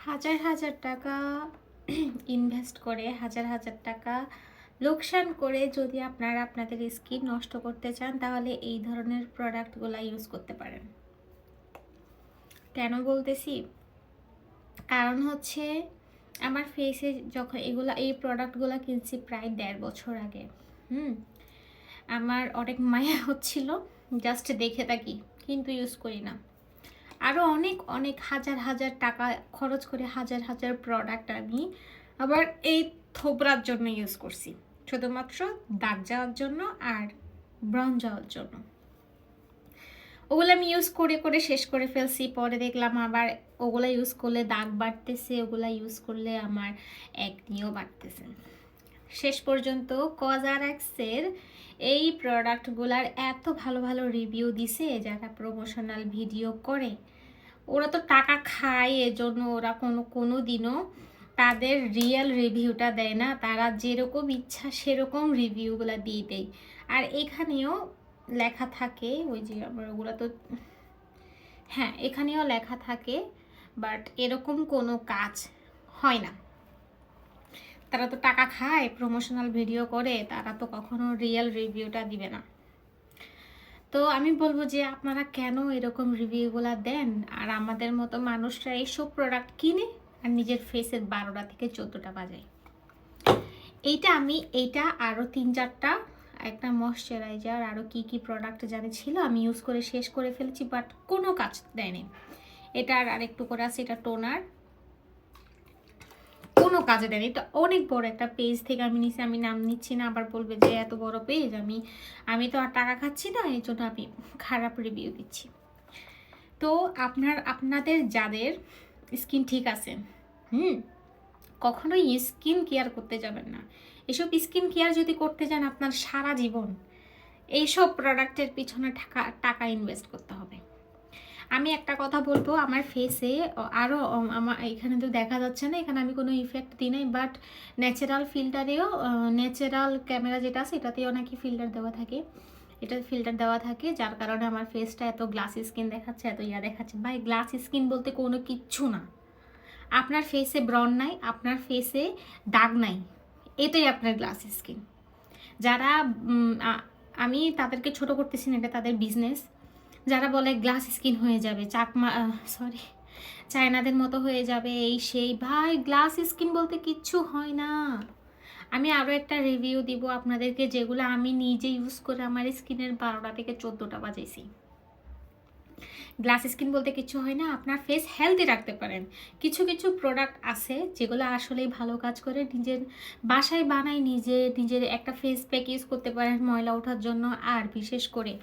হাজার হাজার টাকা ইনভেস্ট করে, হাজার হাজার টাকা লোকসান করে যদি আপনারা আপনাদের স্কিন নষ্ট করতে চান, তাহলে এই ধরনের প্রোডাক্টগুলো ইউজ করতে পারেন। কেন বলতেছি? কারণ হচ্ছে আমার ফেসে যখন এই প্রোডাক্টগুলো কিনছি প্রায় 1.5 বছর আগে। আমার অনেক মায়া হচ্ছিল, জাস্ট দেখে থাকি, কিন্তু ইউজ করি না। আরও অনেক অনেক হাজার হাজার টাকা খরচ করে হাজার হাজার প্রোডাক্ট আমি আবার এই থোবরার জন্য ইউজ করছি, শুধুমাত্র দাগ যাওয়ার জন্য আর ব্রণ যাওয়ার জন্য। ওগুলো আমি ইউজ করে করে শেষ করে ফেলছি। পরে দেখলাম আবার ওগুলো ইউজ করলে দাগ বাড়তেছে, ওগুলো ইউজ করলে আমার একনিও বাড়তেছে। শেষ পর্যন্ত কজারাক্সের এই প্রোডাক্টগুলার এত ভালো ভালো রিভিউ দিছে, যারা প্রমোশনাল ভিডিও করে ওরা তো টাকা খায়, এজন্য ওরা কোনো দিনও তাদের রিয়েল রিভিউটা দেয় না। তারা যেরকম ইচ্ছা সেরকম রিভিউগুলো দিয়ে দেয়। আর এখানেও লেখা থাকে, ওই যে আমার ওগুলো তো হ্যাঁ, এখানেও লেখা থাকে, বাট এরকম কোনো কাজ হয় না। তারা তো টাকা খায়, প্রমোশনাল ভিডিও করে, তারা তো কখনো রিয়েল রিভিউটা দিবে না। তো আমি বলবো যে আপনারা কেন এরকম রিভিউগুলো দেন, আর আমাদের মতো মানুষরা এইসব প্রোডাক্ট কিনে আর নিজের ফেসের 12টা থেকে 14টা বাজায়। এইটা আরও 3-4টা, একটা ময়শ্চারাইজার, আরও কি প্রোডাক্ট জানি ছিল, আমি ইউজ করে শেষ করে ফেলেছি, বাট কোনো কাজ দেয়নি। এটার আর একটু করে আছে, এটা টোনার, কোনো কাজে দেয়নি। এটা অনেক বড় একটা পেজ থেকে আমি নিছি, আমি নাম নিচ্ছি না, আবার বলবে যে এত বড় পেজ, আমি তো আর টাকা খাচ্ছি না, এই জন্য আমি খারাপ রিভিউ দিচ্ছি। তো আপনাদের যাদের স্কিন ঠিক আছে, কখনোই স্কিন কেয়ার করতে যাবেন না। এসব স্কিন কেয়ার যদি করতে যান, আপনার সারা জীবন এইসব প্রোডাক্টের পিছনে টাকা ইনভেস্ট করতে হবে। আমি একটা কথা বলবো, আমার ফেসে আরও আমার এখানে তো দেখা যাচ্ছে না, এখানে আমি কোনো ইফেক্ট দিই নাই, বাট ন্যাচারাল ফিল্টারেও, ন্যাচারাল ক্যামেরা যেটা আছে এটাতেও নাকি ফিল্টার দেওয়া থাকে, যার কারণে আমার ফেসটা এত গ্লাসি স্কিন দেখাচ্ছে, এত দেখাচ্ছে। ভাই, গ্লাস স্কিন বলতে কোনো কিচ্ছু না। আপনার ফেসে ব্রণ নাই, আপনার ফেসে দাগ নাই, এটাই আপনার গ্লাস স্কিন। যারা আমি তাদেরকে ছোট করতেছি না, এটা তাদের বিজনেস। যারা বলে গ্লাস স্কিন হয়ে যাবে, চায়নাদের মতো হয়ে যাবে, এই সেই, ভাই গ্লাস স্কিন বলতে কিচ্ছু হয় না। আমি আরও একটা রিভিউ দিব আপনাদেরকে, যেগুলো আমি নিজে ইউজ করে আমার স্কিনের 12টা থেকে 14টা বাজাইছি। গ্লাস স্কিন বলতে কিছু হয় না, আপনার ফেস হেলদি রাখতে পারেন। কিছু প্রোডাক্ট আছে যেগুলো আসলেই ভালো কাজ করে, নিজের বাসায় বানাই, নিজের একটা ফেস প্যাক ইউজ করতে পারেন ময়লা ওঠার জন্য। আর বিশেষ করে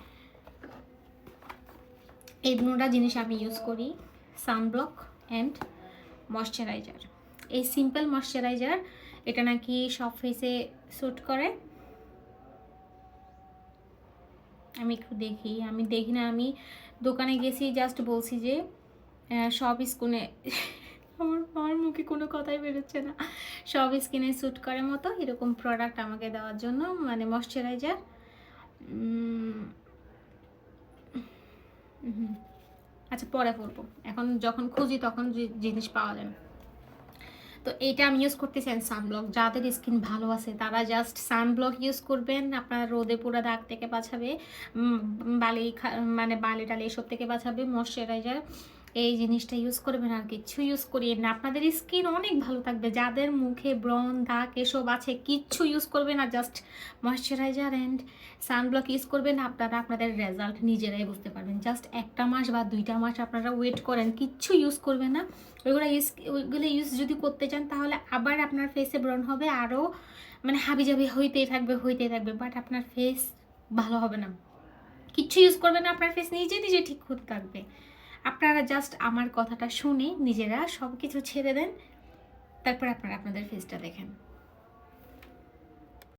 এই দুটো জিনিস আমি ইউজ করি, সানব্লক অ্যান্ড ময়শ্চারাইজার। এই সিম্পল ময়শ্চারাইজার, এটা নাকি সব ফেসে স্যুট করে। আমি একটু দেখি না, আমি দোকানে গেছি, জাস্ট বলছি যে সব স্কিনে আমার মুখে কোনো কথাই বেরোচ্ছে না, সব স্কিনে স্যুট করার মতো এরকম প্রোডাক্ট আমাকে দেওয়ার জন্য, মানে ময়শ্চারাইজার। আচ্ছা, পরে বলবো, এখন যখন খুঁজি তখন জিনিস পাওয়া যায়। তো এইটা আমি ইউজ করতেছি সানব্লক। যাদের স্কিন ভালো আছে তারা জাস্ট সানব্লক ইউজ করবেন, আপনার রোদে পুরো দাগ থেকে বাঁচাবে, বালি টালি এসব থেকে বাঁচাবে। ময়শ্চারাইজার এই জিনিসটা ইউজ করবেন, আর কিচ্ছু ইউজ করিয়ে না, আপনাদের স্কিন অনেক ভালো থাকবে। যাদের মুখে ব্রণ দাগ এসব আছে, কিচ্ছু ইউজ করবে না, just moisturiser and sunblock use করবেন, আপনারা আপনাদের রেজাল্ট নিজেরাই বুঝতে পারবেন। জাস্ট 1টা মাস বা 2টা মাস আপনারা ওয়েট করেন, কিচ্ছু ইউজ করবেন না। ওইগুলো ইউজ যদি করতে চান তাহলে আবার আপনার ফেসে ব্রণ হবে, আরও হাবিজাবি হইতেই থাকবে। বাট আপনার ফেস ভালো হবে না। কিচ্ছু ইউজ করবে না, আপনার ফেস নিজে ঠিক হতে থাকবে। আপনারা জাস্ট আমার কথাটা শুনে নিজেরা সব কিছু ছেড়ে দেন, তারপর আপনারা আপনাদের ফেসটা দেখেন।